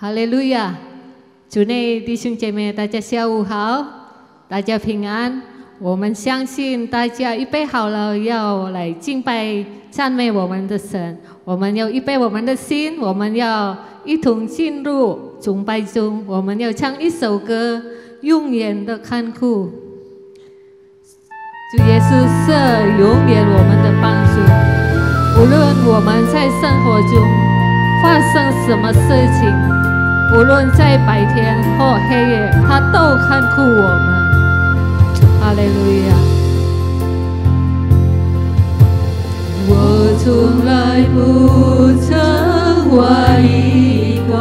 哈利路亚！主内弟兄姐妹，大家下午好，大家平安。我们相信大家预备好了，要来敬拜赞美我们的神。我们要预备我们的心，我们要一同进入崇拜中。我们要唱一首歌，永远的看顾。主耶稣是永远我们的帮助，无论我们在生活中发生什么事情，无论在白天或黑夜，他都看顾我们。哈利路亚！我从来不曾怀疑过，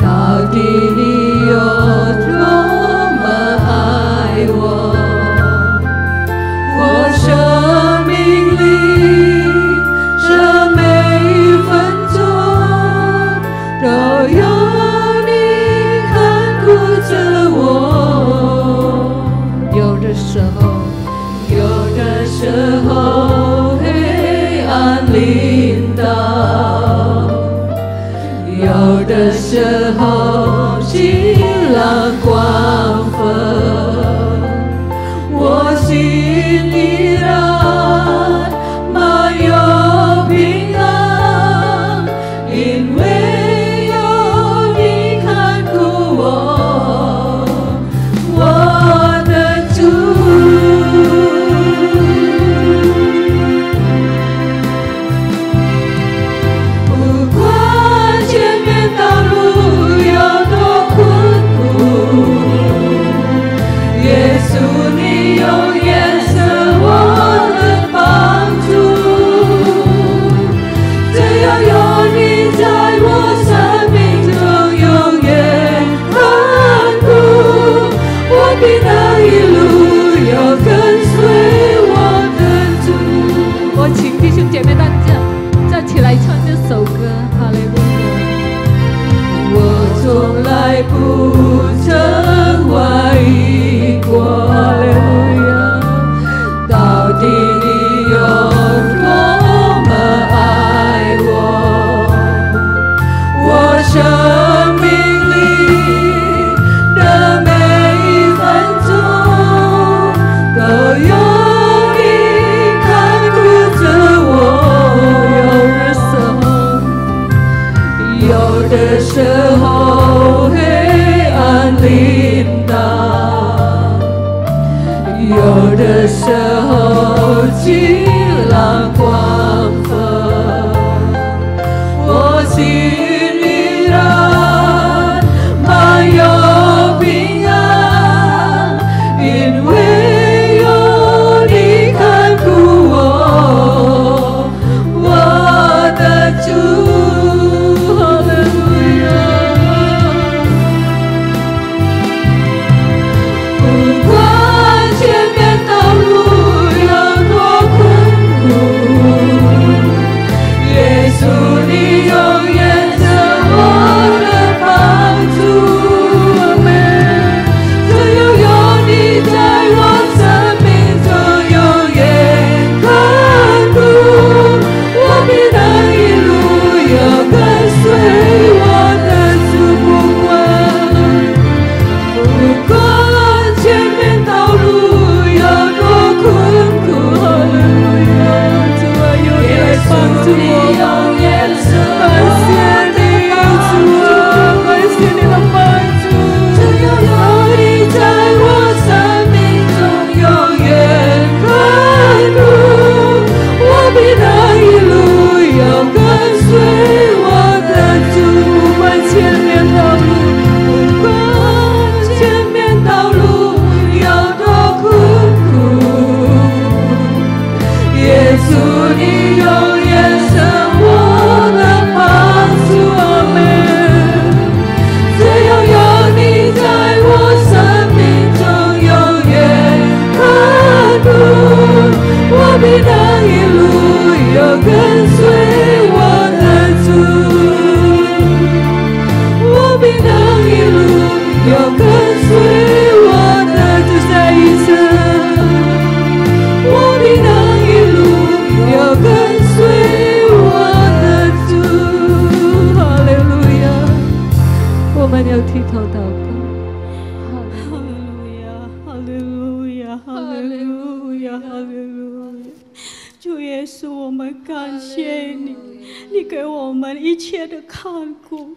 到底你有多么爱我，我生命里这每一分钟都有你看顾着我。有的时候黑暗临到，有的时候晴朗光风，我心依然满有平安，因为有你看顾我，我的主。不管前面道路有多困苦，耶稣你永远是我的帮助，只要有你在我生命中永远看顾，我必能一路有跟随我的主。我请弟兄姐妹大家站起来唱这首歌，哈利路亚！我从来不曾怀疑过，哈利路亚！到底你有多么爱我，我生命里的每一分钟都有你看顾着我。有的时候黑暗临到，有的时候晴朗光风，我心依然满有平安，因为有你看顾我，我的主。你永远是我的帮助，只要有你在我生命中永远看顾，我必能一路有跟随我的主。不管前面道路有多困苦，哈利路亚，主啊，有你来帮助我。跟随我的主。们要低头祷告。哈利路亚，哈利路亚，哈利路亚，哈利路亚！主耶稣，我们感谢你，你给我们一切的看顾，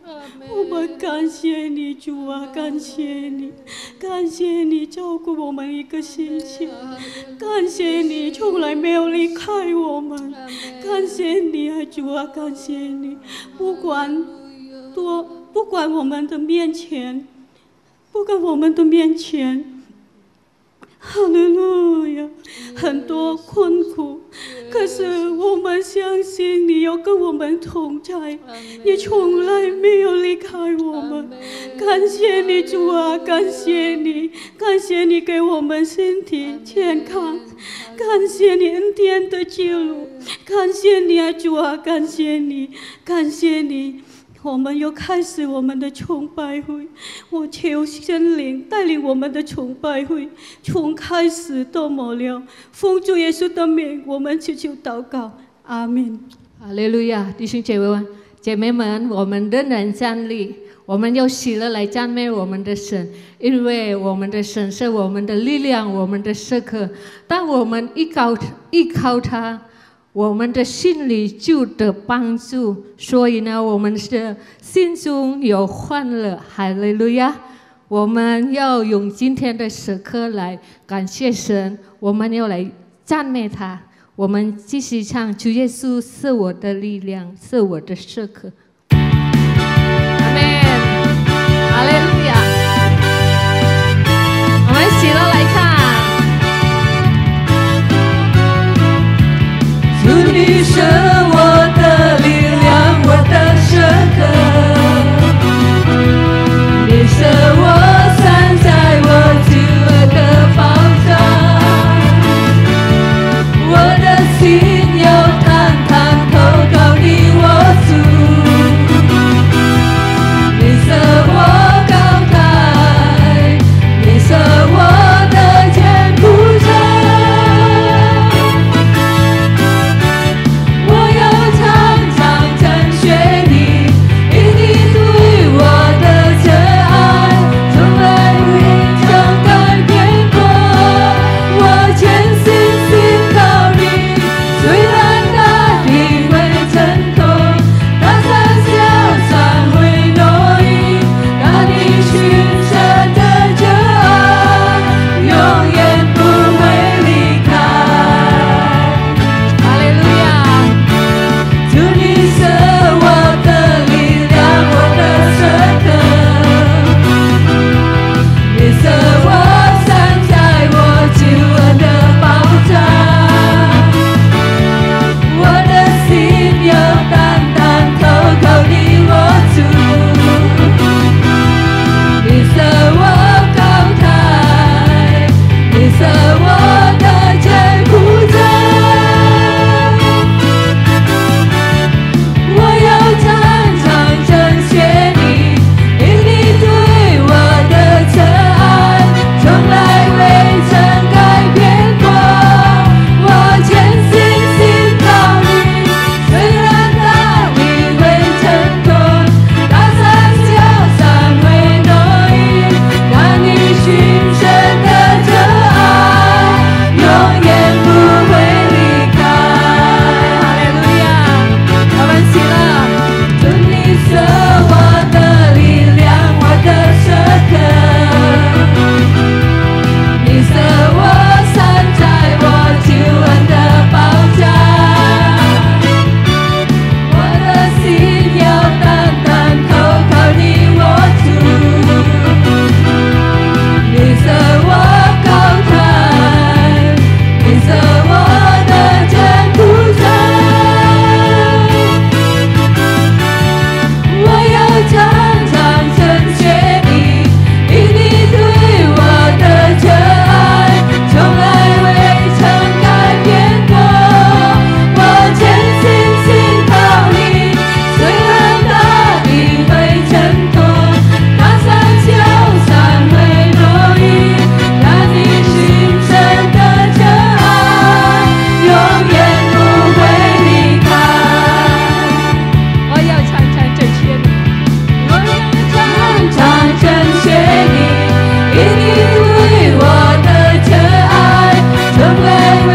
我们感谢你，主啊，感谢你，感谢你照顾我们一个星期，感谢你从来没有离开我们，感谢你啊，主啊，感谢你，不管我们的面前，哈利路亚，很多困苦，可是我们相信你要跟我们同在，你从来没有离开我们。感谢你，主啊，感谢你，感谢你给我们身体健康，感谢你恩典的记录，感谢你啊，主啊，感谢你，感谢你。我们又开始我们的崇拜会，我求圣灵带领我们的崇拜会，从开始到末了，奉主耶稣的名，我们祈求祷告，阿门。哈利路亚！弟兄姐妹们，我们仍然站立，我们要喜乐来赞美我们的神，因为我们的神是我们的力量，我们的时刻。当我们依靠他，我们的心里就得帮助，所以呢，我们的心中有欢乐。哈利路亚！我们要用今天的时刻来感谢神，我们要来赞美他。我们继续唱：主耶稣是我的力量，是我的时刻。阿们，哈利路亚！我们喜乐来唱。主你是我的力量，我的时刻，你是我站在我饥饿的保障，我的心要坦坦投靠你，我主。谢你，因你对我的疼爱，从来未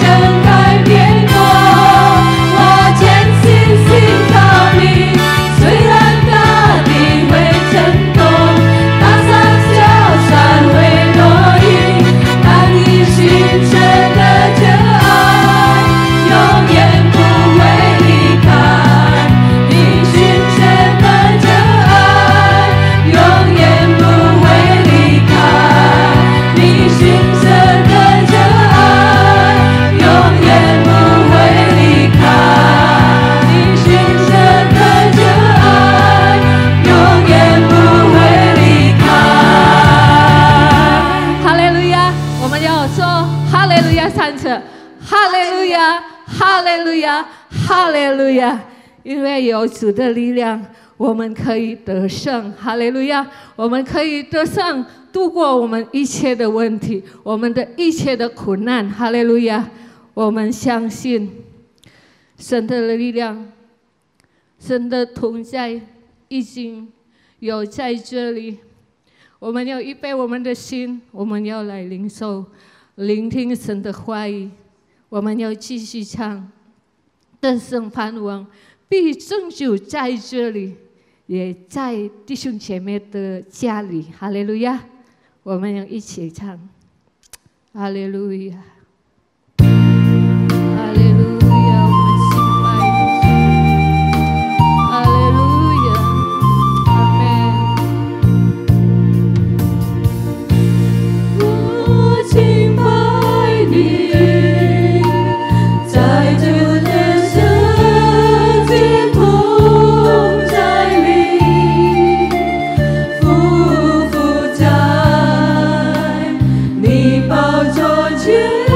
曾改变过。我坚信靠你，虽然大地会震动，大山小山会落英，但你心深的真爱永远不会离开，你心深的真爱永远不会离开，你心深的真爱永远不会离开，你心深的真爱永远不会离开。哈利路亚！我们要说哈利路亚3次，哈利路亚，哈利路亚，哈利路亚！因为有主的力量，我们可以得胜。哈利路亚！我们可以得胜，度过我们一切的问题，我们的一切的苦难。哈利路亚！我们相信神的力量，神的同在已经有在这里。我们要预备我们的心，我们要来领受、聆听神的话语。我们要继续唱，得胜盼望必拯救在这里，也在弟兄姐妹的家里。哈利路亚！我们要一起唱，哈利路亚，哈利路亚！我们敬拜你，哈利路亚，阿门。我敬拜你，在主的圣洁同在里，匍匐在你宝座前。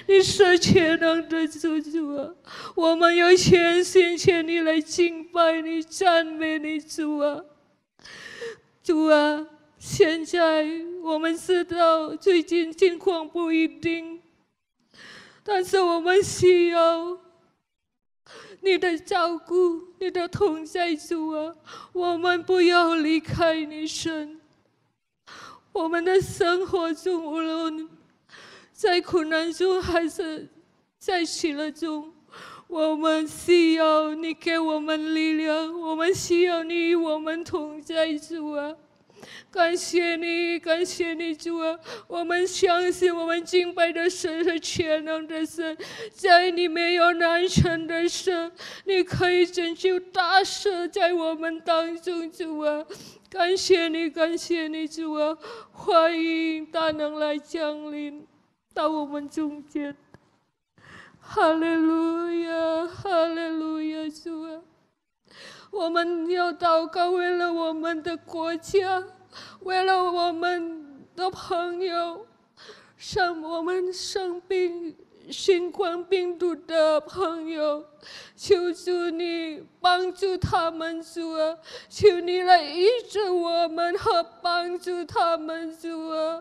你是全能的主，主啊！我们要全心全意来敬拜你、赞美你，主啊！主啊，现在我们知道最近情况不一定，但是我们需要你的照顾、你的同在，主啊！我们不要离开你，神。我们的生活中，无论在苦难中还是在喜乐中，我们需要你给我们力量，我们需要你与我们同在，主啊！感谢你，感谢你，主啊！我们相信我们敬拜的神是全能的神，在你没有难成的事，你可以拯救大事在我们当中，主啊！感谢你，感谢你，主啊！欢迎大能来降临到我们中间。哈利路亚，哈利路亚，主啊！我们要祷告，为了我们的国家，为了我们的朋友，我们生病新冠病毒的朋友，求主你帮助他们，主啊！求你来医治我们和帮助他们，主啊！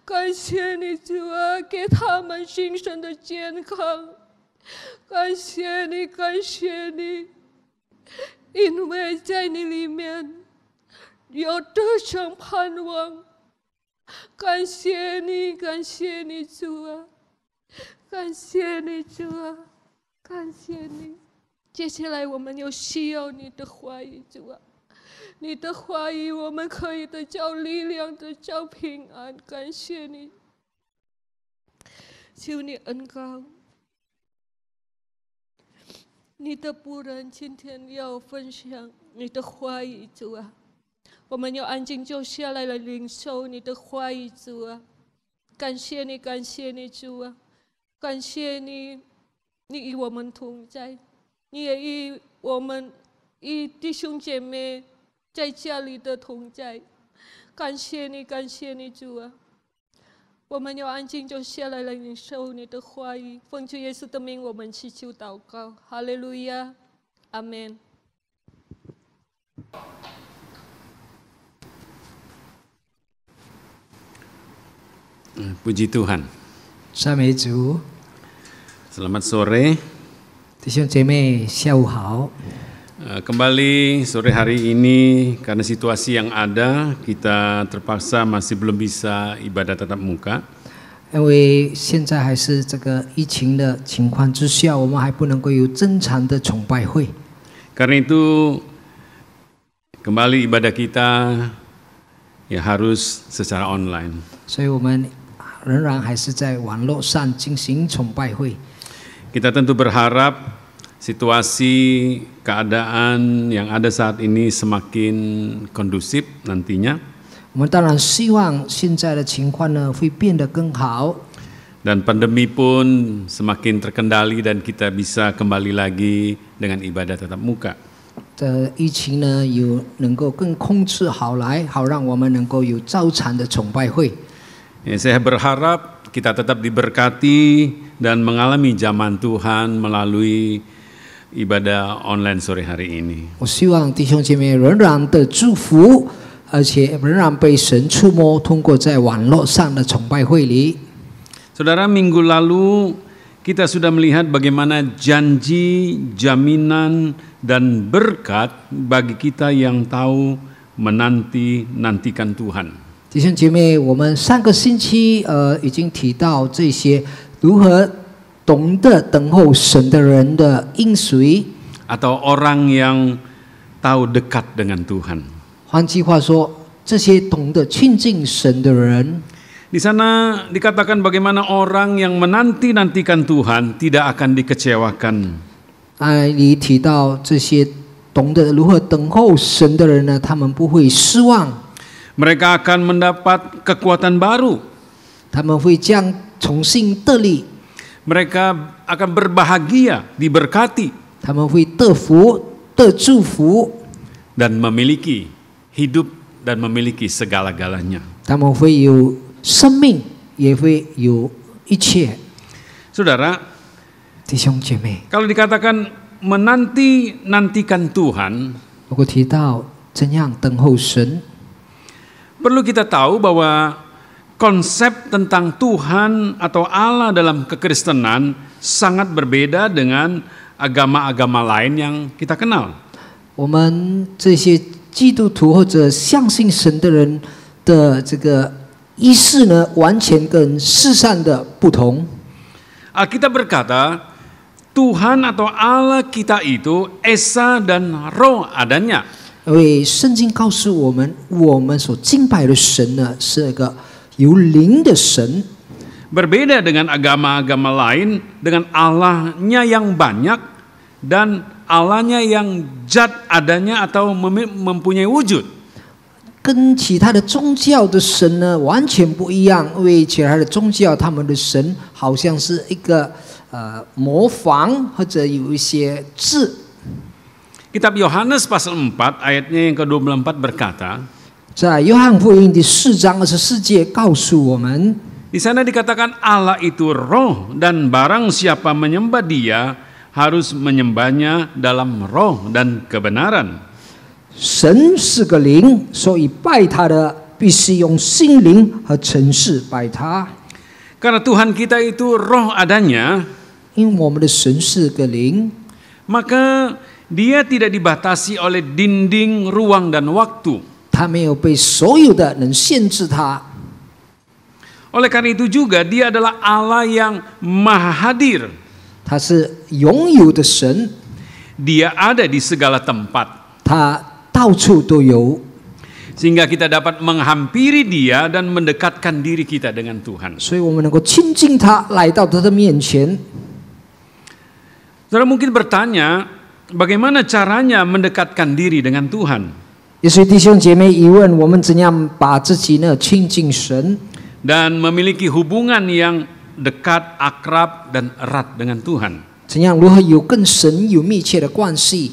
感谢你，主啊，给他们精神的健康。感谢你，感谢你，因为在你里面有得胜盼望。感谢你，感谢你，主啊！感谢你，主啊！感谢你。接下来我们有需要你的话语，主啊！你的话语我们可以得着力量，得着平安。感谢你，求你恩膏你的仆人今天要分享你的话语，主啊！我们要安静坐下来领受你的话语，主啊！感谢你，感谢你，主啊！感谢你，你与我们同在，你也与我们与弟兄姐妹在家里的同在。感谢你，感谢你，主啊！我们要安静坐下来领受你的话语，奉主耶稣的名，我们祈求祷告，哈利路亚，阿们。Puji Tuhan. 赞美主。 Selamat sore. 弟兄姐妹，下午好。 Kembali sore hari ini karena situasi yang ada, kita terpaksa masih belum bisa ibadah tatap muka. 因为现在还是这个疫情的情况之下，我们还不能够有正常的崇拜会。 Karena itu kembali ibadah kita ya harus secara online. 所以我们仍然还是在网络上进行崇拜会。 Kita tentu berharap situasi keadaan yang ada saat ini semakin kondusif nantinya. 我们当然希望现在的情况呢会变得更好。 Dan pandemi pun semakin terkendali dan kita bisa kembali lagi dengan ibadah tatap muka. 这疫情呢有能够更控制好来，好让我们能够有照常的崇拜会。 Saya berharap kita tetap diberkati dan mengalami zaman Tuhan melalui ibadah online sore hari ini. 我希望弟兄姐妹仍然的祝福，而且仍然被神触摸，通过在网络上的崇拜会里。 Saudara, minggu lalu kita sudah melihat bagaimana janji, jaminan, dan berkat bagi kita yang tahu menantikan Tuhan. 弟兄姐妹，我们上个星期已经提到这些如何懂得等候神的人的应许， atau orang yang tahu dekat dengan Tuhan. 换句话说，这些懂得亲近神的人， Di sana dikatakan bagaimana orang yang menantikan Tuhan tidak akan dikecewakan. 那里提到这些懂得如何等候神的人呢，他们不会失望。 Mereka akan mendapat kekuatan baru. 他们会将重新得力， Mereka akan berbahagia, diberkati, 他们会得福、得祝福， dan memiliki hidup dan memiliki segala-galanya. 他们会有生命，也会有一切。Saudara, 弟兄姐妹， kalau dikatakan menanti-nantikan Tuhan, 如果提到怎样等候神， perlu kita tahu bahwa konsep tentang Tuhan atau Allah dalam kekristenan sangat berbeda dengan agama-agama lain yang kita kenal. 我们这些基督徒或者相信神的人的这个意识呢，完全跟世上的不同。 Alkitab berkata, Tuhan atau Allah kita itu Esa dan Roh adanya. 因为圣经告诉我们，我们所敬拜的神呢，是一个有灵的神。 Berbeda dengan agama-agama lain, dengan Allahnya yang banyak dan Allahnya yang zat adanya atau mempunyai wujud. 跟其他的宗教的神呢完全不一样，因为其他的宗教他们的神好像是一个模仿或者有一些字。 Kitab Yohanes pasal 4 ayatnya yang ke-24 berkata, 在约翰福音第4章24节告诉我们， di sana dikatakan Allah itu roh dan barang siapa menyembah Dia harus menyembahnya dalam roh dan kebenaran. 神是个灵，所以拜他的必须用心灵和诚实拜他。 Karena Tuhan kita itu roh adanya, 因为我们的神是个灵， maka Dia tidak dibatasi oleh dinding, ruang, dan waktu. 他没有被所有的人限制他。 Oleh karena itu juga Dia adalah Allah yang maha hadir. 他是拥有的神， Dia ada di segala tempat. 他到处都有， Sehingga kita dapat menghampiri Dia dan mendekatkan diri kita dengan Tuhan. 所以我们能够亲近他，来到他的面前。 Saudara mungkin bertanya, bagaimana caranya mendekatkan diri dengan Tuhan? 也许弟兄姐妹疑问，我们怎样把自己呢亲近神， Dan memiliki hubungan yang dekat, akrab, dan erat dengan Tuhan. 怎样如何有跟神有密切的关系？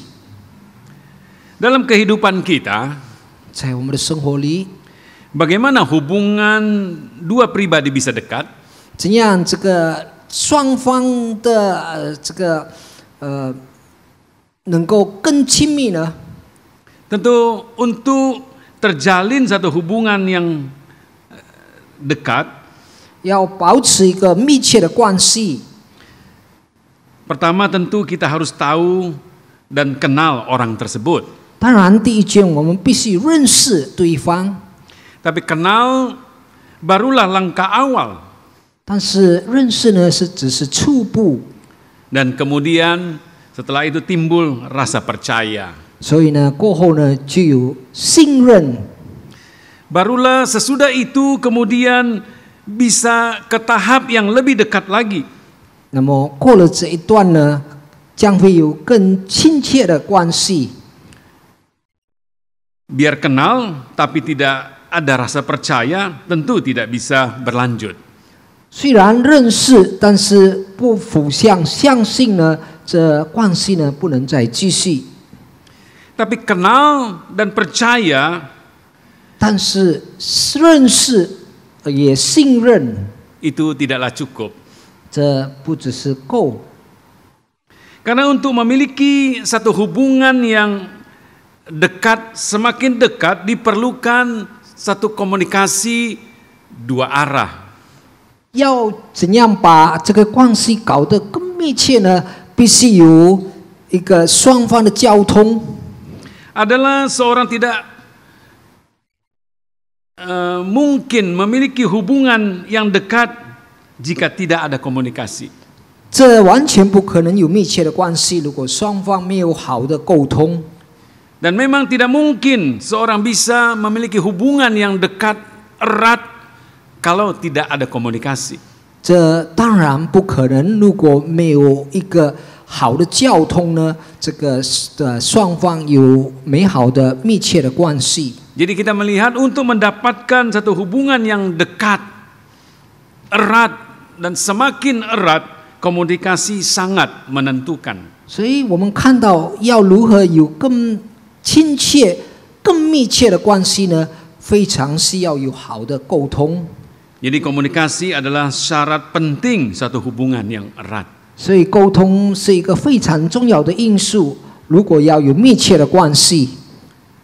Dalam kehidupan kita, 在我们的生活里， bagaimana hubungan dua pribadi bisa dekat? 怎样这个双方的这个能够更亲密呢？ Tentu untuk terjalin satu hubungan yang dekat, 要保持一个密切的关系， pertama tentu kita harus tahu dan kenal orang tersebut. 当然第一件我们必须认识对方， Tapi kenal barulah langkah awal. 但是认识呢只是初步， Dan kemudian setelah itu timbul rasa percaya. 所以呢过后呢就有信任， Barulah sesudah itu kemudian bisa ke tahap yang lebih dekat lagi. 那么过了这一段呢，将会有更亲切的关系。 Biar kenal tapi tidak ada rasa percaya, tentu tidak bisa berlanjut. 虽然认识，但是不互相相信呢，这关系呢不能再继续。 Tapi kenal dan percaya 但是认识也信任， itu tidaklah cukup. 这不只是够。 Karena untuk memiliki satu hubungan yang dekat, semakin dekat diperlukan satu komunikasi dua arah. 要怎样把这个关系搞得更密切呢？必须有一个双方的交通。 Adalah seorang tidak mungkin memiliki hubungan yang dekat jika tidak ada komunikasi. 这完全不可能有密切的关系，如果双方没有好的沟通。 Dan memang tidak mungkin seorang bisa memiliki hubungan yang dekat, erat kalau tidak ada komunikasi. 这当然不可能，如果没有一个好的交通呢，这个双方有美好的密切的关系。 Jadi kita melihat untuk mendapatkan satu hubungan yang dekat, erat, dan semakin erat, komunikasi sangat menentukan. 所以我们看到要如何有更亲切、更密切的关系呢？非常需要有好的沟通。Jadi komunikasi adalah syarat penting satu hubungan yang erat. 所以沟通是一个非常重要的因素。如果要有密切的关系，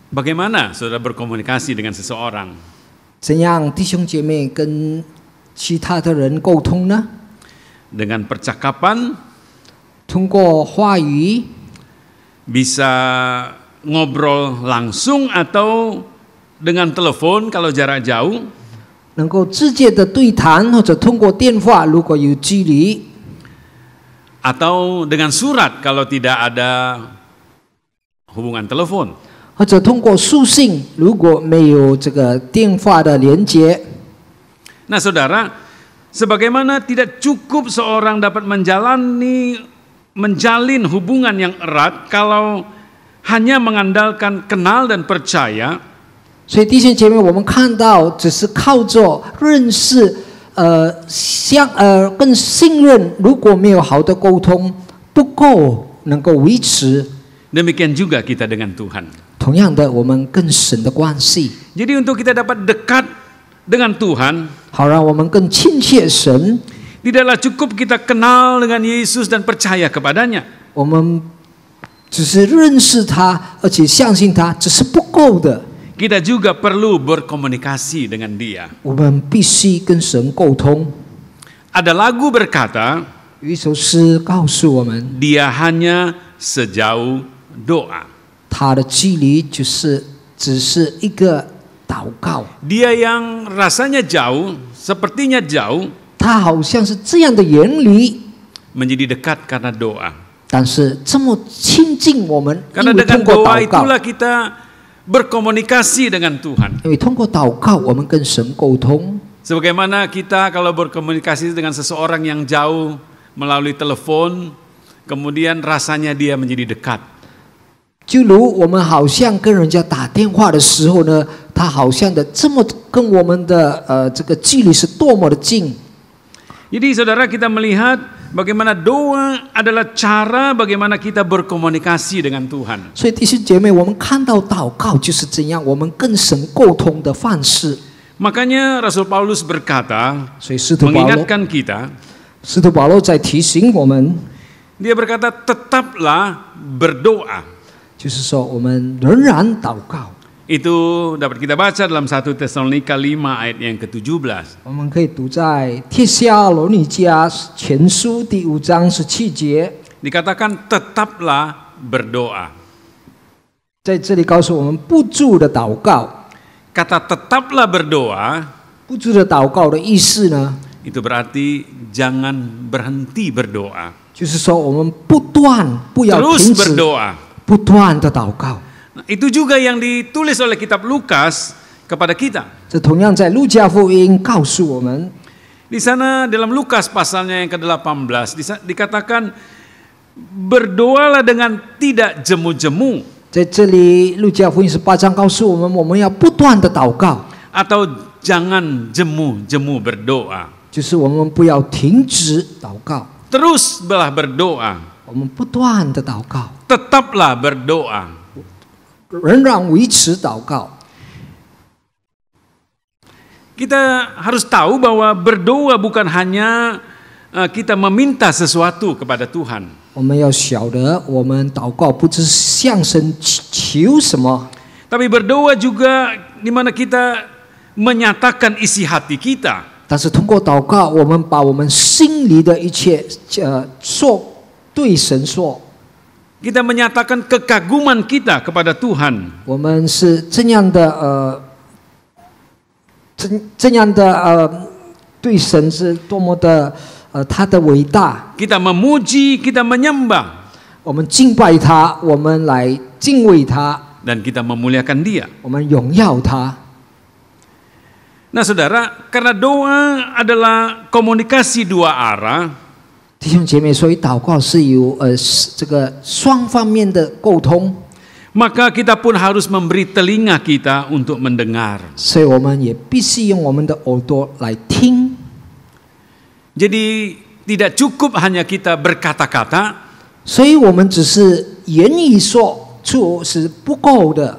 Bagaimana saudara berkomunikasi dengan seseorang? 怎样弟兄姐妹跟其他的人沟通呢？ Dengan percakapan, 通过话语， bisa ngobrol langsung atau dengan telepon kalau jarak jauh, 能够直接的对谈，或者通过电话，如果有距离， atau dengan surat kalau tidak ada hubungan telepon. 或者通过书信，如果没有这个电话的连接。 Nah saudara, sebagaimana tidak cukup seorang dapat menjalin hubungan yang erat kalau hanya mengandalkan kenal dan percaya, 所以弟兄姐妹，我们看到只是靠着认识，更信任，如果没有好的沟通，不够能够维持。 demikian juga kita dengan Tuhan. 同样的，我们跟神的关系， Jadi untuk kita dapat dekat dengan Tuhan, 好让我们更亲切神。 tidaklah cukup kita kenal dengan Yesus dan percaya kepadanya. 我们只是认识他，而且相信他，只是不够的。 Kita juga perlu berkomunikasi dengan Dia. 我们必须跟神沟通。 Ada lagu berkata, 有一首诗告诉我们， Dia hanya sejauh doa. 他的距离只是一个祷告。 Dia yang rasanya jauh, sepertinya jauh, 他好像是这样的远离， menjadi dekat karena doa. 但是这么亲近我们，因 Karena 为 dengan 通过 doa 祷告， itulah kita berkomunikasi dengan Tuhan. 因为通过祷告，我们跟神沟通。 Sebagaimana kita kalau berkomunikasi dengan seseorang yang jauh melalui telepon, kemudian rasanya dia menjadi dekat. 就如我们好像跟人家打电话的时候呢，他好像的这么跟我们的这个距离是多么的近。 Jadi saudara, kita melihat bagaimana doa adalah cara bagaimana kita berkomunikasi dengan Tuhan. 所以弟兄姐妹，我们看到祷告就是这样，我们跟神沟通的方式。 Makanya Rasul Paulus berkata, 所以使徒保罗， mengingatkan kita, 使徒保罗在提醒我们， dia berkata tetaplah berdoa. 就是说我们仍然祷告。 Itu dapat kita baca dalam 1 Tesalonika 5 ayat yang ke-17. 我们可以读在帖撒罗尼迦前书第5章17节， Dikatakan tetaplah berdoa. 在这里告诉我们不住的祷告。 Kata tetaplah berdoa 不住的祷告的意思呢， itu berarti jangan berhenti berdoa. 就是说我们不要 Terus 停止 berdoa. 不断的祷告。 Nah, itu juga yang ditulis oleh kitab Lukas kepada kita. 这同样在路加福音告诉我们， Di sana dalam Lukas pasalnya yang ke-18 dikatakan berdoalah dengan tidak jemu-jemu 在这里路加福音18章告诉我们，我们要不断的祷告， atau jangan jemu-jemu berdoa. 就是我们不要停止祷告， Teruslah berdoa. 我们不断的祷告， Tetaplah berdoa. 仍然维持祷告。 Kita harus tahu bahwa berdoa bukan hanya kita meminta sesuatu kepada Tuhan. 我们要晓得，我们祷告不只是向神求什么， Tapi berdoa juga di mana kita menyatakan isi hati kita. 但是通过祷告，我们把我们心里的一切对神说， Kita menyatakan kekaguman kita kepada Tuhan. 我们是这样的对神是多么的他的伟大， Kita memuji, kita menyembah, 我们敬拜他，我们来敬畏他， dan kita memuliakan Dia. 我们荣耀他。 Nah saudara, karena doa adalah komunikasi dua arah, 弟兄姐妹，所以祷告是有这个双方面的沟通， maka kita pun harus memberi telinga kita untuk mendengar. 所以我们也必须用我们的耳朵来听。 Jadi tidak cukup hanya kita berkata-kata, 所以我们只是言语说出是不够的，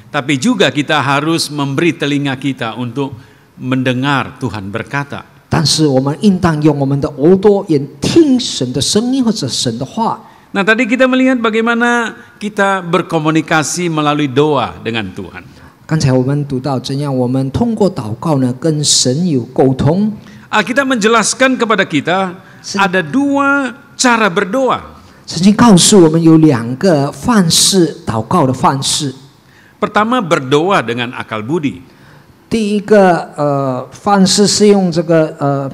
tapi juga kita harus memberi telinga kita untuk mendengar Tuhan berkata. 但是我们应当用我们的耳朵也听神的声音或者神的话。 Nah, tadi kita melihat bagaimana kita berkomunikasi melalui doa dengan Tuhan. 刚才我们读到怎样我们通过祷告呢跟神有沟通。 Alkitab menjelaskan kepada kita ada 2 cara berdoa. 圣经告诉我们有2个范式，祷告的范式。 Pertama berdoa dengan akal budi. 第一个范式是用这个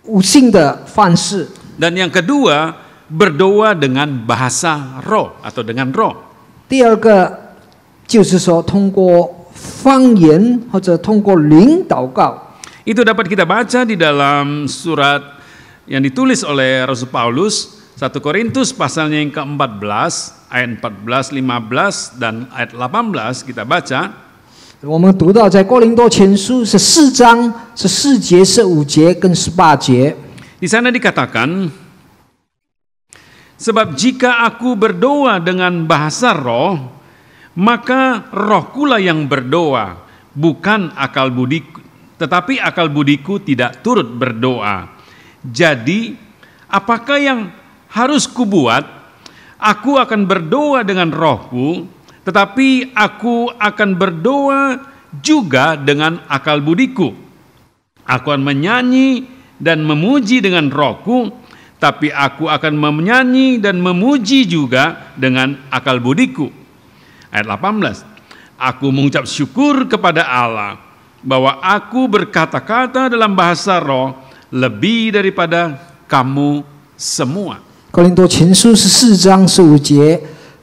悟性的范式。 Dan yang kedua berdoa dengan bahasa roh atau dengan roh. 第二个就是说通过方言或者通过灵祷告。 Itu dapat kita baca di dalam surat yang ditulis oleh Rasul Paulus 1 Korintus pasalnya yang ke-14 ayat 14, 15 dan ayat 18 kita baca. 我们读到在哥林多前书14章14节、15节跟18节。 Di sana dikatakan, sebab jika aku berdoa dengan bahasa roh, maka rohkulah yang berdoa, bukan akal budiku, tetapi akal budiku tidak turut berdoa. Jadi, apakah yang harus kubuat? Aku akan berdoa dengan rohku, tetapi aku akan berdoa juga dengan akal budiku. Aku akan menyanyi dan memuji dengan rohku, tapi aku akan menyanyi dan memuji juga dengan akal budiku. Ayat 18. Aku mengucap syukur kepada Allah bahwa aku berkata-kata dalam bahasa roh lebih daripada kamu semua. 哥林多前书14章15节，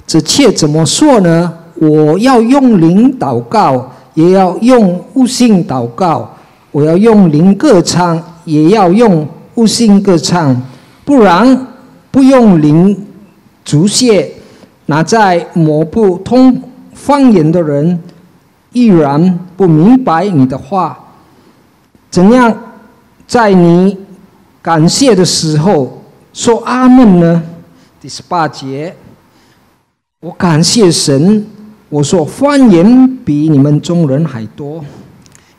这切怎么说呢？我要用灵祷告，也要用悟性祷告；我要用灵歌唱，也要用悟性歌唱。不然，不用灵足谢，那在摸不通方言的人，依然不明白你的话。怎样在你感谢的时候说阿们呢？第18节，我感谢神，我说方言比你们中人还多。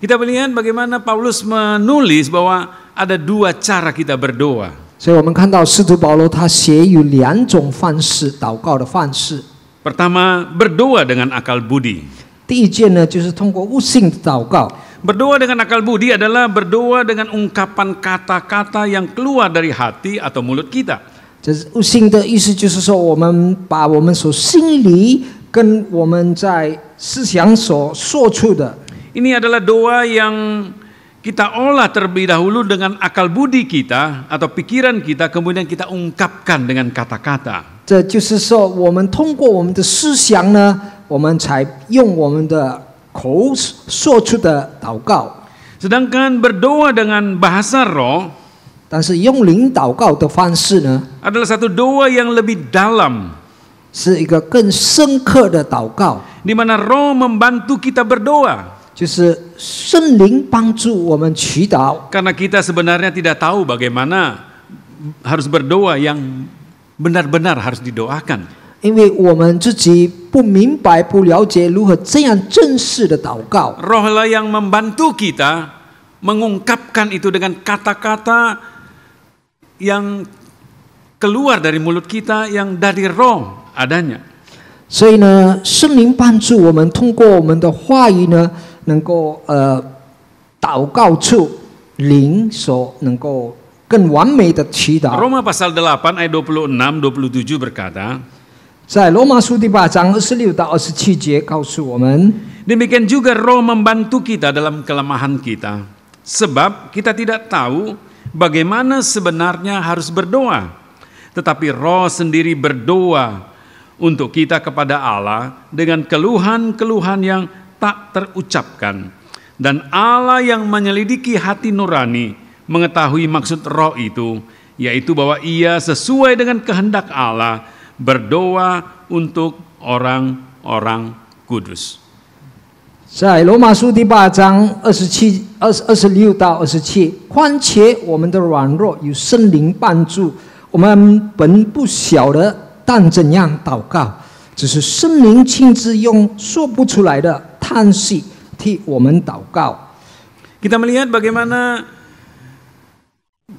Kita melihat bagaimana Paulus menulis bahwa ada 2 cara kita berdoa. 所以我们看到使徒保罗他写有2种范式，祷告的范式。 Pertama, berdoa dengan akal budi. 第一件呢，就是通过悟性的祷告。 Berdoa dengan akal budi adalah berdoa dengan ungkapan kata-kata yang keluar dari hati atau mulut kita. 这是悟性的意思，就是说我们把我们所心里跟我们在思想所说出的。 Ini adalah doa yang kita olah terlebih dahulu dengan akal budi kita atau pikiran kita, kemudian kita ungkapkan dengan kata-kata. 这就是说，我们通过我们的思想呢，我们才用我们的口说出的祷告。 Sedangkan berdoa dengan bahasa roh 但是用灵祷告的方式呢， adalah satu doa yang lebih dalam, 是一个更深刻的祷告， di mana roh membantu kita berdoa. 就是圣灵帮助我们祈祷。 Karena kita sebenarnya tidak tahu bagaimana harus berdoa yang benar-benar harus didoakan. 因为我们自己不明白、不了解如何这样正式的祷告， Rohlah yang membantu kita mengungkapkan itu dengan kata-kata yang keluar dari mulut kita yang dari roh adanya. 所以呢，圣灵帮助我们通过我们的话语呢，能够祷告出灵所能够更完美的祈祷。 Roma pasal 8 ayat 26-27 berkata, 在罗马书第8章26到27节告诉我们， demikian juga roh membantu kita dalam kelemahan kita, sebab kita tidak tahu bagaimana sebenarnya harus berdoa, tetapi roh sendiri berdoa untuk kita kepada Allah dengan keluhan-keluhan yang tak terucapkan. Dan Allah yang menyelidiki hati nurani mengetahui maksud roh itu, yaitu bahwa ia sesuai dengan kehendak Allah berdoa untuk orang-orang kudus. 在罗马书第8章26到27，况且我们的软弱有圣灵帮助，我们本不晓得，但怎样祷告，只是圣灵亲自用说不出来的叹息替我们祷告。 Kita melihat bagaimana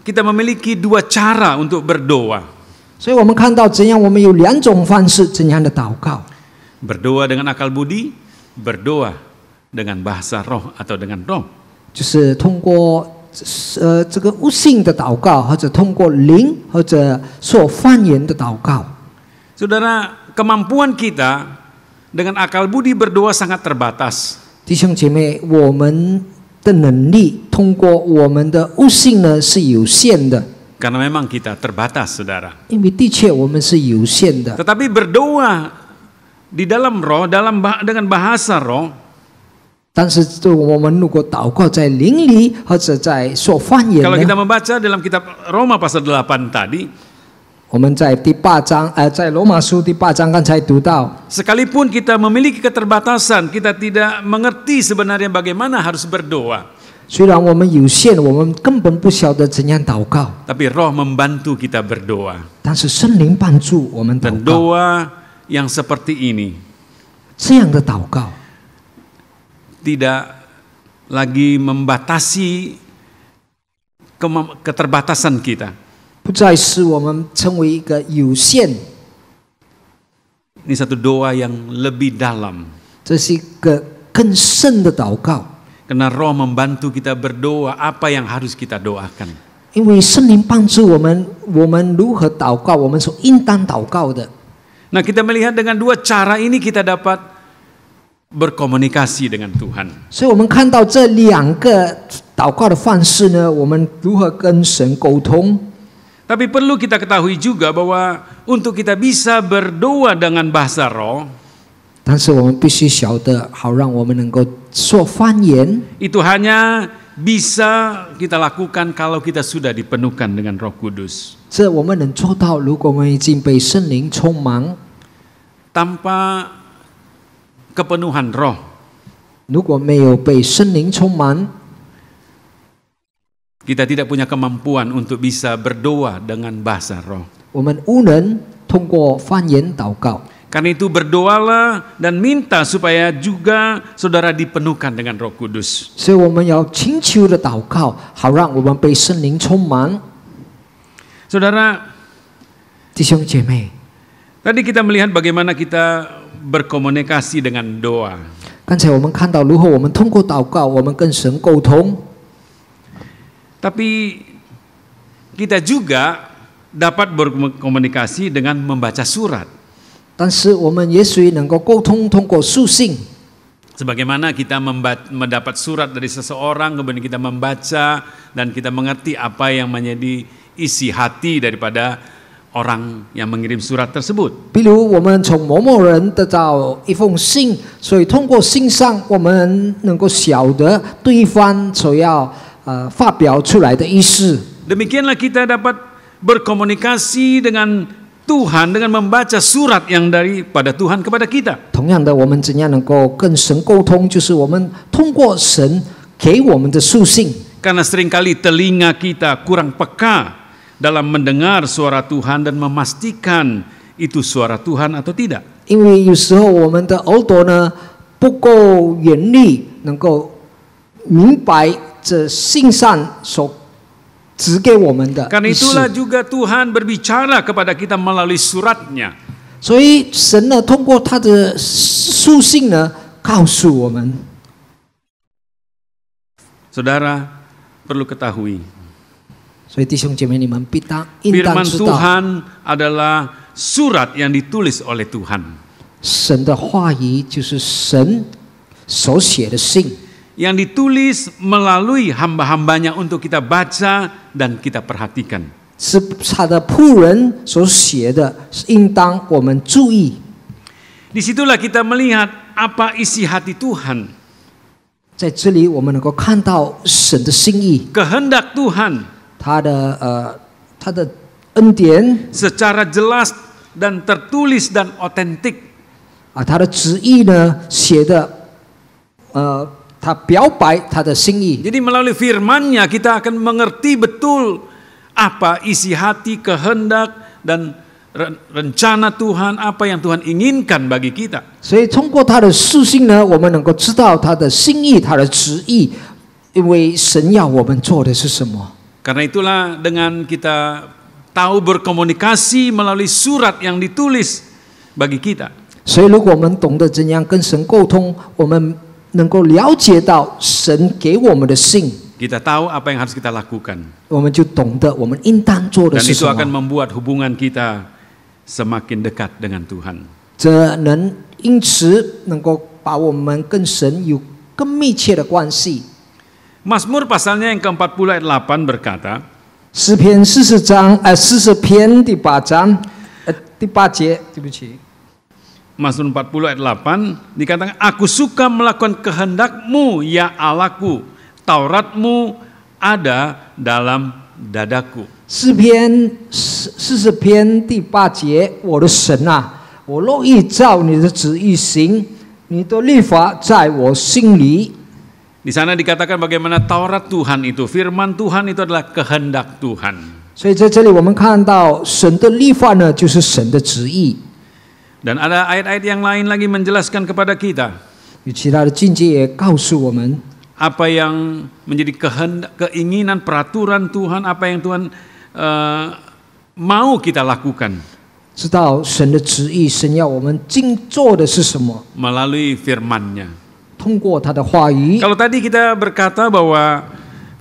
kita memiliki dua cara untuk berdoa. 所以我们看到怎样我们有2种方式怎样的祷告， Berdoa dengan akal budi, berdoa dengan bahasa roh atau dengan roh. 就是通过这个悟性的祷告，或者通过灵，或者说方言的祷告。 Saudara, kemampuan kita dengan akal budi berdoa sangat terbatas. 弟兄姐妹，我们的能力通过我们的悟性呢是有限的， Karena memang kita terbatas, saudara. 因为的确我们是有限的。 Tetapi berdoa di dalam roh, dengan bahasa roh, 但是我们如果祷告在灵里，或者在说方言 kalau kita 呢， membaca dalam kitab Roma pasal 8 tadi, 我们在第8章，在罗马书第8章刚才读到， sekalipun kita memiliki keterbatasan, kita tidak mengerti sebenarnya bagaimana harus berdoa. 虽然我们有限，我们根本不晓得怎样祷告， Tapi roh membantu kita berdoa. 但是圣灵帮助我们祷 Dan 告。 doa yang seperti ini 这样的祷告 tidak lagi membatasi keterbatasan kita. 不再是我们成为一个有限， Ini satu doa yang lebih dalam. 这是一个更深的祷告。 Karena roh membantu kita berdoa apa yang harus kita doakan. 因为圣灵帮助我们如何祷告，我们所应当祷告的。 Nah, kita melihat dengan dua cara ini kita dapat berkomunikasi dengan Tuhan. 所以我们看到这2个祷告的方式呢，我们如何跟神沟通。 Tapi perlu kita ketahui juga bahwa untuk kita bisa berdoa dengan bahasa roh, 但是我们必须晓得，好让我们能够说方言， itu hanya bisa kita lakukan kalau kita sudah dipenuhkan dengan Roh Kudus. 这我们能做到。如果我们已经被圣灵充满， Tanpa kepenuhan roh, 如果没有被圣灵充满， kita tidak punya kemampuan untuk bisa berdoa dengan bahasa roh. 我们无能通过方言祷告。 Karena itu berdoalah dan minta supaya juga saudara dipenuhkan dengan Roh Kudus. 所以我们要请求的祷告，好让我们被圣灵充满。 Saudara, 弟兄姐妹， tadi kita melihat bagaimana kita berkomunikasi dengan doa. 刚才我们看到如何我们通过祷告，我们跟神沟通。 Tapi kita juga dapat berkomunikasi dengan membaca surat. 但是我们也许能够沟通，通过书信。 Sebagaimana kita mendapat surat dari seseorang, kemudian kita membaca dan kita mengerti apa yang menjadi isi hati daripada orang yang mengirim surat tersebut. 比如我们从某某人得到一封信，所以通过信上，我们能够晓得对方所要发表出来的意思。 Demikianlah kita dapat berkomunikasi dengan Tuhan dengan membaca surat yang daripada Tuhan kepada kita. 同样的，我们怎样能够跟神沟通？就是我们通过神给我们的书信。 Karena seringkali telinga kita kurang peka dalam mendengar suara Tuhan dan memastikan itu suara Tuhan atau tidak. 因为有时候我们的耳朵呢不够严厉，能够明白这信上所指给我们的 Karena 意思。 itulah juga Tuhan berbicara kepada kita melalui suratnya. 所以神呢，通过他的书信呢，告诉我们。 Saudara perlu ketahui, 所以弟兄姐妹，你们应当 firman 知道， Tuhan adalah surat yang ditulis oleh Tuhan. 神的话语就是神所写的信， Yang ditulis melalui hamba-hambanya untuk kita baca dan kita perhatikan. 是他的仆人所写的，应当我们注意。 Disitulah kita melihat apa isi hati Tuhan, 在这里，我们能够看到神的心意， kehendak Tuhan 他的恩典 secara jelas dan tertulis dan otentik. 他的旨意呢写的，他表白他的心意。 Jadi melalui firman-Nya kita akan mengerti betul apa isi hati, kehendak dan rencana Tuhan, apa yang Tuhan inginkan bagi kita. 所以通过他的属性呢，我们能够知道他的心意、他的旨意，因为神要我们做的是什么。 Karena itulah dengan kita tahu berkomunikasi melalui surat yang ditulis bagi kita. 所以如果我们懂得怎样跟神沟通，我们能够了解到神给我们的信， Kita tahu apa yang harus kita lakukan. 我们就懂得我们应当做的 Dan 是 itu 什 akan 么。 membuat hubungan kita semakin dekat dengan Tuhan. 这能因此能够把我们跟神有更密切的关系。 Mazmur pasalnya yang ke-40 ayat 8 berkata, 诗篇40篇第8章第8节，对不起。 Mazmur 40 ayat 8 dikatakan, Aku suka melakukan kehendak-Mu ya Allahku, Taurat-Mu ada dalam dadaku. 诗篇40篇第8节，我的神啊，我乐意照你的旨意行，你的律法在我心里。 Di sana dikatakan bagaimana Taurat Tuhan itu, firman Tuhan itu adalah kehendak Tuhan. 所以在这里我们看到神的律法呢，就是神的旨意。 Dan ada ayat-ayat yang lain lagi menjelaskan kepada kita 有其他的境界也告诉我们， apa yang menjadi kehendak, keinginan, peraturan Tuhan, apa yang Tuhan mau kita lakukan 知道神的旨意，神要我们做的是什么， melalui firman-Nya. 通过他的话语。 Kalau tadi kita berkata bahwa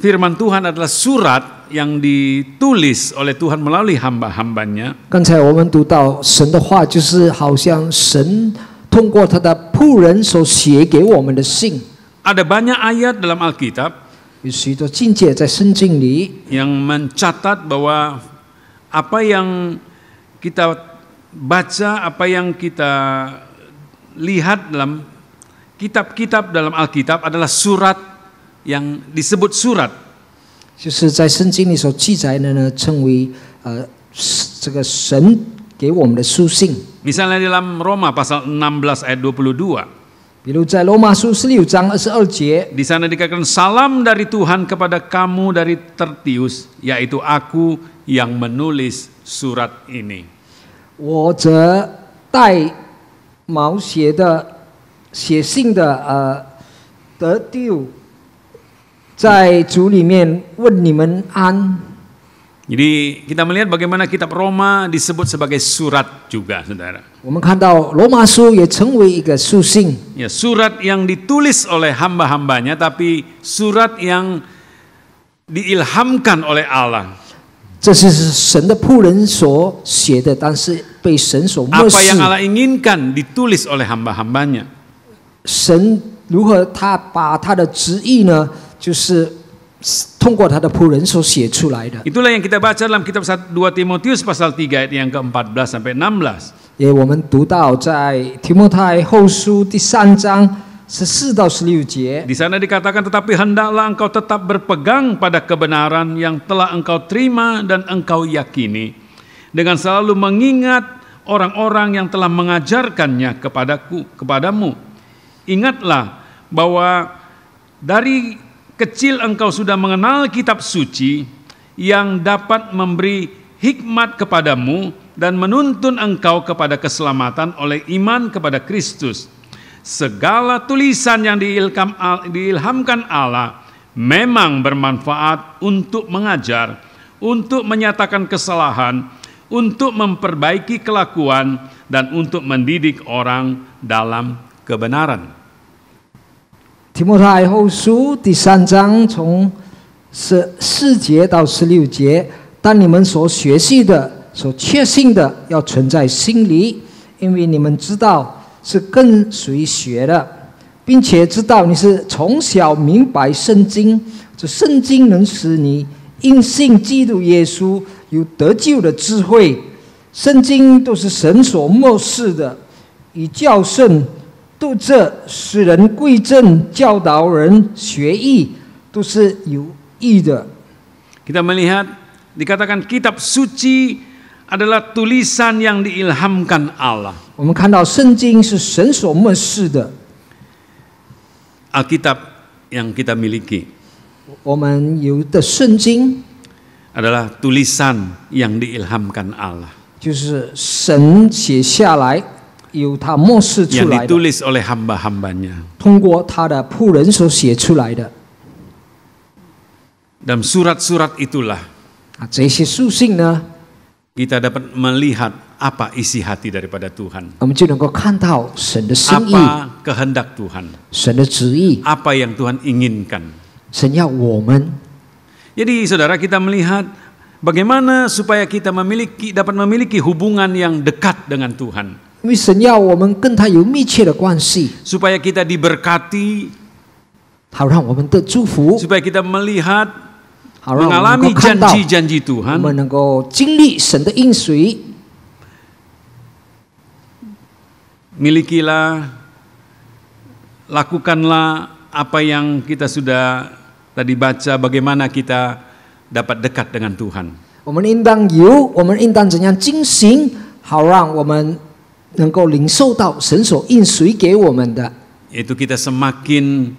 firman Tuhan adalah surat yang ditulis oleh Tuhan melalui hamba-hambanya, 刚才我们读到神的话，就是好像神通过他的仆人所写给我们的信。 ada banyak ayat dalam Alkitab 有许多境界在圣经里， yang mencatat bahwa apa yang kita baca, apa yang kita lihat dalam kitab-kitab dalam Alkitab adalah surat yang disebut surat. 就是在圣经里所记载的呢，称为这个神给我们的书信。 Misalnya dalam Roma pasal 16 ayat 22. 比如在罗马书16章22节， Di sana dikatakan salam dari Tuhan kepada kamu dari Tertius, yaitu aku yang menulis surat ini. 我则带毛写信的得丢，在主里面问你们安。 Jadi kita melihat bagaimana kitab Roma disebut sebagai surat juga, saudara. 我们看到罗马书也成为一个书信， Ya, surat yang ditulis oleh hamba-hambanya, tapi surat yang diilhamkan oleh Allah. 这是神的仆人所写的，但是被神所默 Apa 示 yang。Allah inginkan ditulis oleh hamba-hambanya. 神如何他把他的旨意呢，就是通过他的仆人所写出来的。 Itulah yang kita baca dalam kitab 2 Timotius pasal 3 ayat yang ke-14 sampai 16. 也我们读到在提摩太后书第3章14到16节， Di sana dikatakan, tetapi hendaklah engkau tetap berpegang pada kebenaran yang telah engkau terima dan engkau yakini, dengan selalu mengingat orang-orang yang telah mengajarkannya kepadamu. Ingatlah bahwa dari kecil engkau sudah mengenal kitab suci yang dapat memberi hikmat kepadamu dan menuntun engkau kepada keselamatan oleh iman kepada Kristus. Segala tulisan yang diilhamkan Allah memang bermanfaat untuk mengajar, untuk menyatakan kesalahan, untuk memperbaiki kelakuan, dan untuk mendidik orang dalam kebenaran. 提摩太后书第3章从14节到16节，但你们所学习的、所确信的，要存在心里，因为你们知道是跟谁学的，并且知道你是从小明白圣经，这圣经能使你因信基督耶稣有得救的智慧。圣经都是神所默示的，以教训、督责、使人归正、教导人学义，都是有益的。 Kita melihat dikatakan kitab suci adalah tulisan yang diilhamkan Allah. 我们看到圣经是神所默示的， Alkitab yang kita miliki 我们有的圣经 adalah tulisan yang diilhamkan Allah. 就是神写下来，由他默示出 yang 来的， ditulis oleh hamba-hambanya. 通过他的仆人所写出来的。 Dalam surat-surat itulah 这些书信呢， kita dapat melihat apa isi hati daripada Tuhan. 我们就能够看到神的心意， Apa kehendak Tuhan. 神的旨意， Apa yang Tuhan inginkan. 神要我们。 Jadi saudara, kita melihat bagaimana supaya kita dapat memiliki hubungan yang dekat dengan Tuhan. 因为神要我们跟他有密切的关系， Supaya kita diberkati, 好让我们的祝福， supaya kita melihat, 好让我们 mengalami 能够看到， janji-janji 我 Tuhan. 们能够经历神的应许。 Milikilah, lakukanlah apa yang kita sudah tadi baca, bagaimana kita dapat dekat dengan Tuhan. 我们应当有，我们应当怎样进行，好让我们能够领受到神所应许给我们的。 Yaitu kita semakin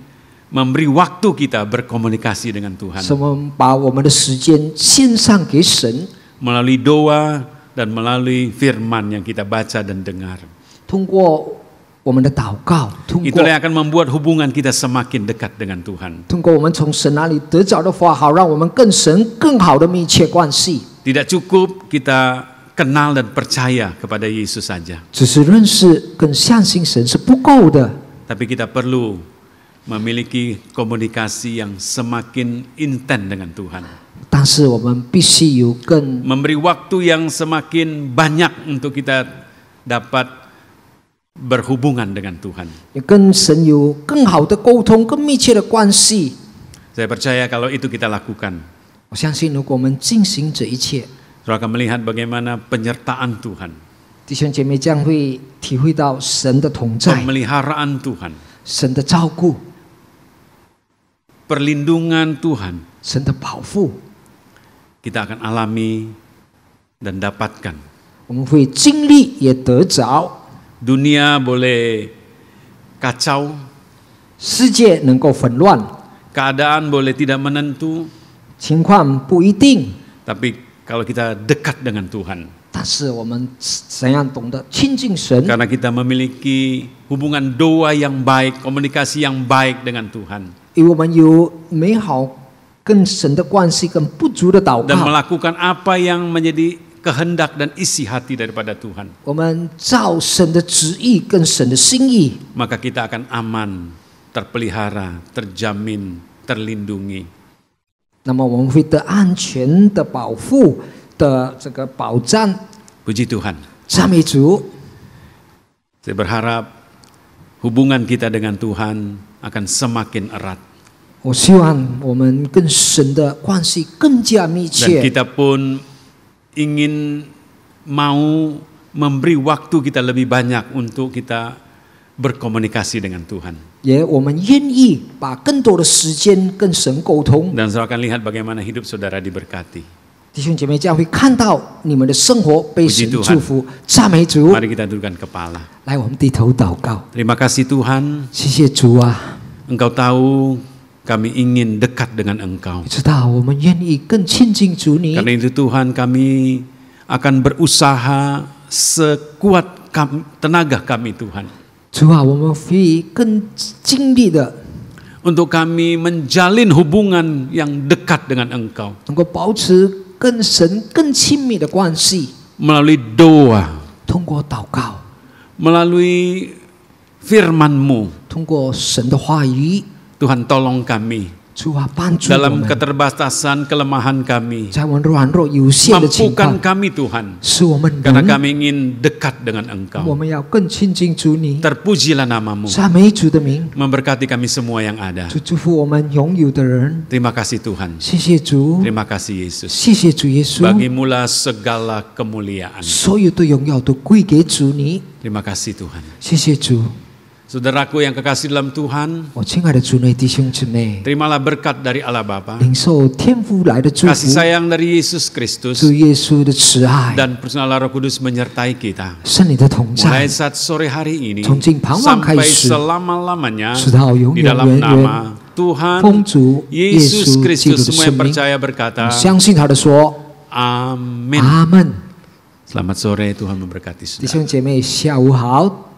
memberi waktu kita berkomunikasi dengan Tuhan. 是我们把我们的时间献上给神， Melalui doa dan melalui firman yang kita baca dan dengar. 通过我们的祷告，通过 Itulah yang akan membuat hubungan kita semakin dekat dengan Tuhan. 通过我们从神那里得着的话，好让我们跟神更好的密切关系。 Tidak cukup kita kenal dan percaya kepada Yesus saja. 只是认识跟相信神是不够的， Tapi kita perlu memiliki komunikasi yang semakin intens dengan Tuhan. 但是我们必须有更 Memberi waktu yang semakin banyak untuk kita dapat berhubungan dengan Tuhan. 跟神有更好的沟通、更密切的关系。 Saya percaya kalau itu kita lakukan, 我相信，如果我们进行这一切， saudara akan melihat bagaimana penyertaan Tuhan, 弟兄姐妹将会体会到神的同在、 pemeliharaan Tuhan, 神的照顾、 perlindungan Tuhan, 神的保护， kita akan alami dan dapatkan. 我们会经历也得着。 Dunia boleh kacau, 世界能够纷乱， keadaan boleh tidak menentu, 情况不一定， tapi kalau kita dekat dengan Tuhan, 但是我们怎样懂得亲近神？ karena kita memiliki hubungan doa yang baik, komunikasi yang baik dengan Tuhan, 因为我们有美好跟神的关系，跟不足的祷 dan 告， melakukan apa yang menjadi kehendak dan isi hati daripada Tuhan, 我们照神的旨意跟神的心意， maka kita akan aman, terpelihara, terjamin, terlindungi. 那么我们会得安全的保护的这个保障。 Puji Tuhan. 赞美主！ Saya berharap hubungan kita dengan Tuhan akan semakin erat. 我希望我们跟神的关系更加密 Dan 切。 kita pun ingin mau memberi waktu kita lebih banyak untuk kita berkomunikasi dengan Tuhan. 也我们愿意把更多的时间跟神沟通。 Dan saudara akan lihat bagaimana hidup saudara diberkati. 弟兄姐妹将会看到你们的生活被神 Puji Tuhan 祝福。赞美主！ Mari kita tundukkan kepala. 来，我们低头祷告。 Terima kasih Tuhan, 谢谢主啊！ Engkau tahu kami ingin dekat dengan Engkau. 你知道我们愿意更亲近主你， Karena itu Tuhan, kami akan berusaha sekuat tenaga kami Tuhan, 主啊，我们会更尽力的 untuk kami menjalin hubungan yang dekat dengan Engkau 能够保持跟神更亲密的关系， melalui doa, 通过祷告， melalui firman-Mu. 通过神的话语。 Tuhan, tolong kami 主啊，帮助我 dalam 们， keterbatasan kelemahan kami. 在我们软弱有限的情 Mampukan 况， kami Tuhan, 使我们 karena 能， kami ingin dekat dengan 我 Engkau. 们要更亲近主你。 Terpujilah nama-Mu, 赞美主的名， memberkati kami semua yang ada. 主祝福我们拥有的人。 Terima kasih Tuhan, 谢谢主， terima kasih Yesus. 谢谢主耶稣， Bagimulah segala kemuliaan. 所有的荣耀都归给主你。 Terima kasih Tuhan. 谢谢主， Saudaraku yang kekasih dalam Tuhan, 我亲爱的主内弟兄姊妹， terimalah berkat dari Allah Bapa, 领受天父来的祝 kasih 福， sayang dari Yesus Kristus, 主耶稣的慈爱， dan personal Roh Kudus menyertai kita. 圣灵的同 Mulai 在， saat sore hari ini 从今傍晚开 sampai 始， selama-lamanya 直到永 di 永 dalam 远 nama 远。 Tuhan 奉主耶 Yesus 稣基督 Kristus, 的 semua 圣 yang 名， percaya berkata 相信他的说， Amin. 阿门。Selamat sore, Tuhan memberkati 弟 saudara. 兄姐妹，下午好。